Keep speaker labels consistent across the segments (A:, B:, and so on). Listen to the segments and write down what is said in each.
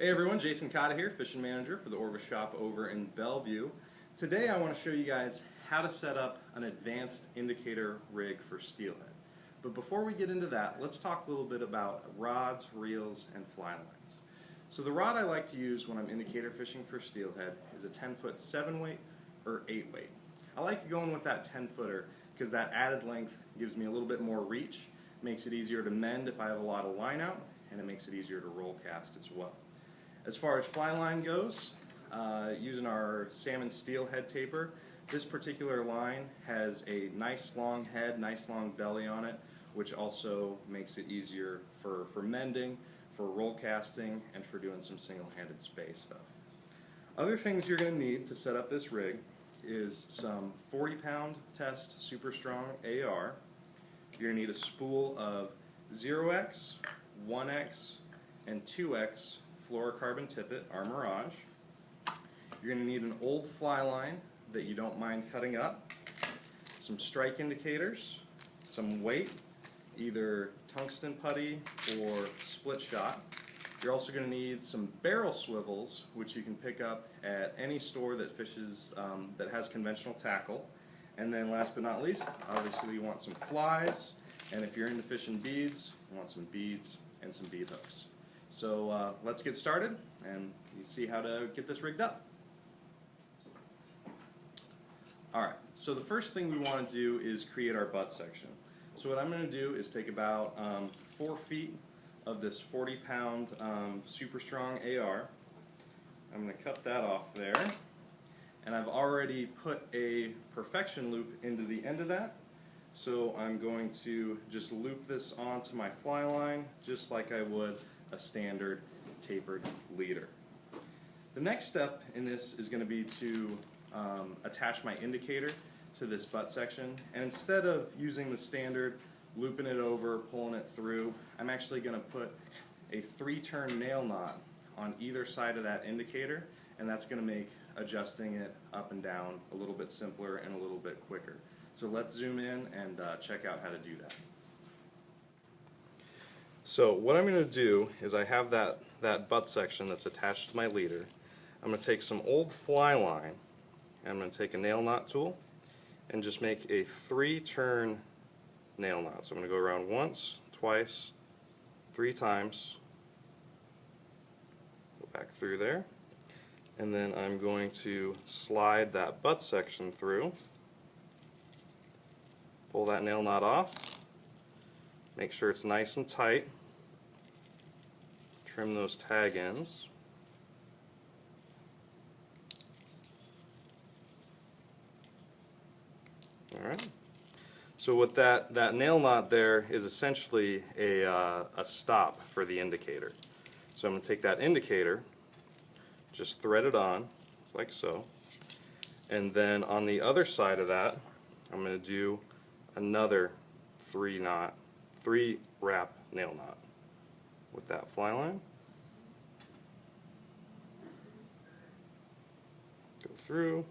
A: Hey everyone, Jason Cotta here, Fishing Manager for the Orvis shop over in Bellevue. Today I want to show you guys how to set up an advanced indicator rig for steelhead. But before we get into that, let's talk a little bit about rods, reels, and fly lines. So the rod I like to use when I'm indicator fishing for steelhead is a 10-foot 7-weight or 8-weight. I like going with that 10-footer because that added length gives me a little bit more reach, makes it easier to mend if I have a lot of line out, and it makes it easier to roll cast as well. As far as fly line goes, using our salmon steelhead taper, this particular line has a nice long head, nice long belly on it, which also makes it easier for mending, for roll casting, and for doing some single-handed space stuff. Other things you're going to need to set up this rig is some 40-pound test super strong AR. You're going to need a spool of 0x, 1x, and 2x fluorocarbon tippet, our Mirage. You're going to need an old fly line that you don't mind cutting up, some strike indicators, some weight, either tungsten putty or split shot. You're also going to need some barrel swivels, which you can pick up at any store that fishes that has conventional tackle. And then last but not least, obviously you want some flies, and if you're into fishing beads, you want some beads and some bead hooks. So let's get started and you see how to get this rigged up. Alright, so the first thing we want to do is create our butt section. So what I'm going to do is take about 4 feet of this 40-pound super strong AR. I'm going to cut that off there, and I've already put a perfection loop into the end of that. So I'm going to just loop this onto my fly line just like I would a standard tapered leader. The next step in this is going to be to attach my indicator to this butt section, and instead of using the standard looping it over, pulling it through, I'm actually going to put a 3-turn nail knot on either side of that indicator, and that's going to make adjusting it up and down a little bit simpler and a little bit quicker. So let's zoom in and check out how to do that. So what I'm going to do is I have that butt section that's attached to my leader. I'm going to take some old fly line, and I'm going to take a nail knot tool and just make a 3-turn nail knot. So I'm going to go around once, twice, 3 times, go back through there, and then I'm going to slide that butt section through, pull that nail knot off, make sure it's nice and tight, trim those tag ends, alright. So with that nail knot there is essentially a stop for the indicator. So I'm going to take that indicator, just thread it on like so, and then on the other side of that I'm going to do another 3-wrap nail knot with that fly line. Go through,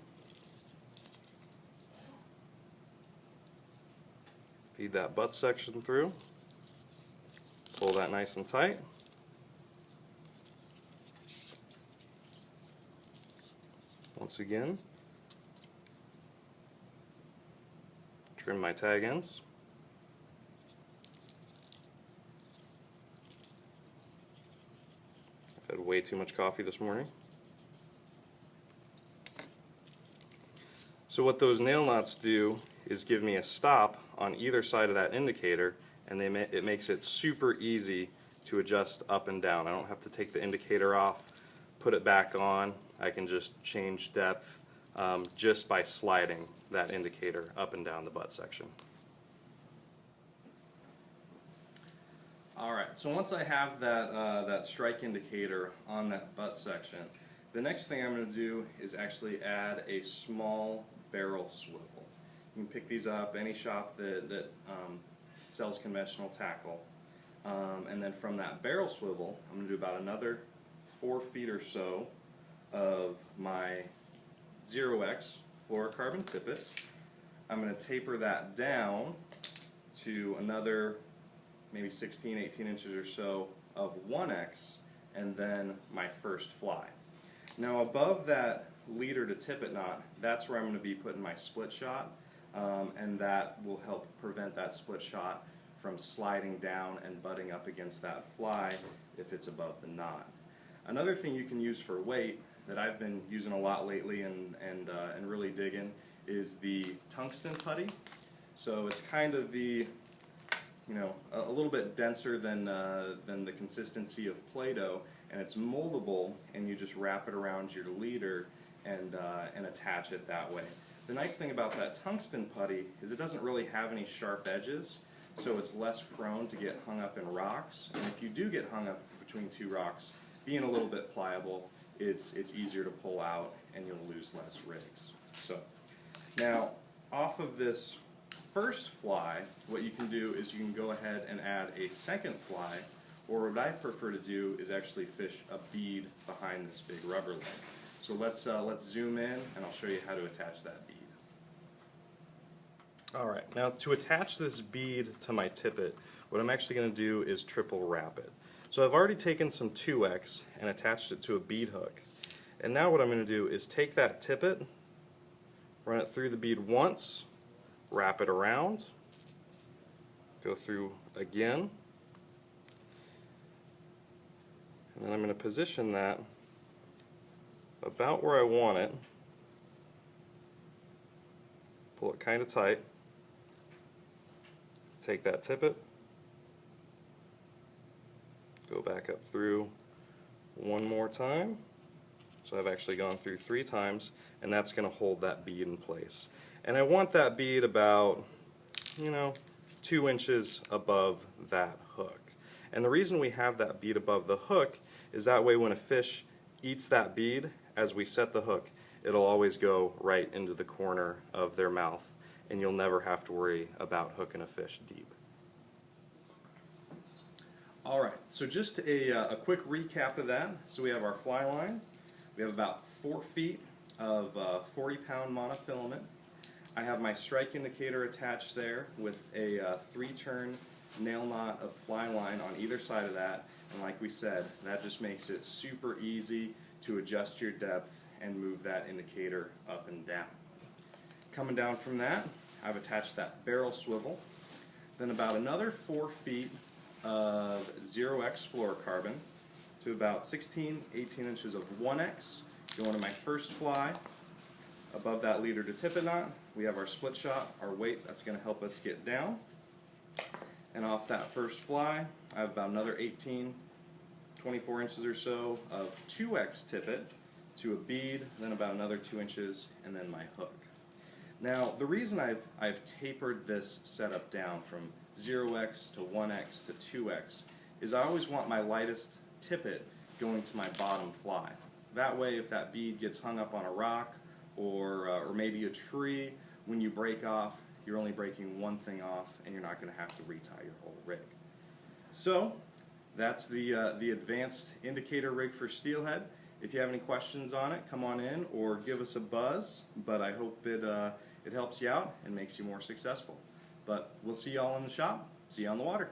A: feed that butt section through, pull that nice and tight, once again trim my tag ends, I've had way too much coffee this morning. So what those nail knots do is give me a stop on either side of that indicator, and it makes it super easy to adjust up and down. I don't have to take the indicator off, put it back on. I can just change depth just by sliding that indicator up and down the butt section. Alright, so once I have that strike indicator on that butt section, the next thing I'm going to do is actually add a small barrel swivel. You can pick these up any shop that sells conventional tackle. And then from that barrel swivel, I'm going to do about another 4 feet or so of my 0x fluorocarbon tippet. I'm going to taper that down to another maybe 16, 18 inches or so of 1x and then my first fly. Now above that leader to tippet knot, that's where I'm going to be putting my split shot, and that will help prevent that split shot from sliding down and butting up against that fly if it's above the knot. Another thing you can use for weight that I've been using a lot lately and really digging is the tungsten putty. So it's kind of the, you know, a little bit denser than the consistency of Play-Doh, and it's moldable, and you just wrap it around your leader and attach it that way. The nice thing about that tungsten putty is it doesn't really have any sharp edges, so it's less prone to get hung up in rocks. And if you do get hung up between two rocks, being a little bit pliable, it's easier to pull out and you'll lose less rigs. So now off of this first fly, what you can do is you can go ahead and add a second fly, or what I prefer to do is actually fish a bead behind this big rubber leg. So let's zoom in and I'll show you how to attach that bead. Alright, now to attach this bead to my tippet, what I'm actually going to do is triple wrap it. So I've already taken some 2X and attached it to a bead hook. And now what I'm going to do is take that tippet, run it through the bead once, wrap it around, go through again, and then I'm going to position that about where I want it, pull it kind of tight, take that tippet, go back up through one more time. So I've actually gone through 3 times, and that's going to hold that bead in place. And I want that bead about, 2 inches above that hook. And the reason we have that bead above the hook is that way when a fish eats that bead, as we set the hook, it'll always go right into the corner of their mouth, and you'll never have to worry about hooking a fish deep. Alright, so just a quick recap of that. So we have our fly line. We have about 4 feet of 40-pound monofilament. I have my strike indicator attached there with a 3-turn nail knot of fly line on either side of that. And like we said, that just makes it super easy to adjust your depth and move that indicator up and down. Coming down from that, I've attached that barrel swivel. Then about another 4 feet of 0x fluorocarbon to about 16-18 inches of 1x going to my first fly. Above that leader to tippet knot, we have our split shot, our weight that's going to help us get down. And off that first fly, I have about another 24 inches or so of 2x tippet to a bead, then about another 2 inches, and then my hook. Now, the reason I've tapered this setup down from 0x to 1x to 2x is I always want my lightest tippet going to my bottom fly. That way, if that bead gets hung up on a rock or maybe a tree, when you break off, you're only breaking one thing off and you're not going to have to retie your whole rig. So, that's the advanced indicator rig for Steelhead. If you have any questions on it, come on in or give us a buzz, but I hope it helps you out and makes you more successful. But we'll see you all in the shop. See you on the water.